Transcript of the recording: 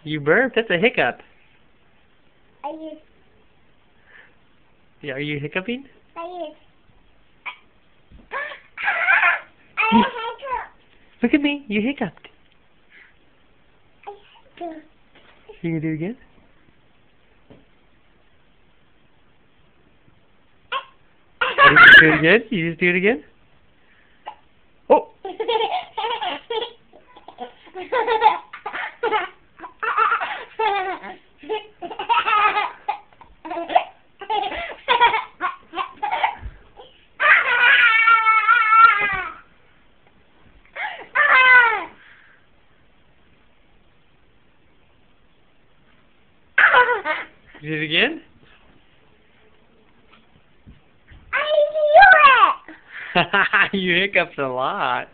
You burped. That's a hiccup. I use. Yeah, are you hiccuping? I use. I hiccup. Look at me. You hiccuped. I hiccup. You gonna do it again? You just do it again? You just do it again? Oh! You did it again? I knew it! You hiccuped a lot.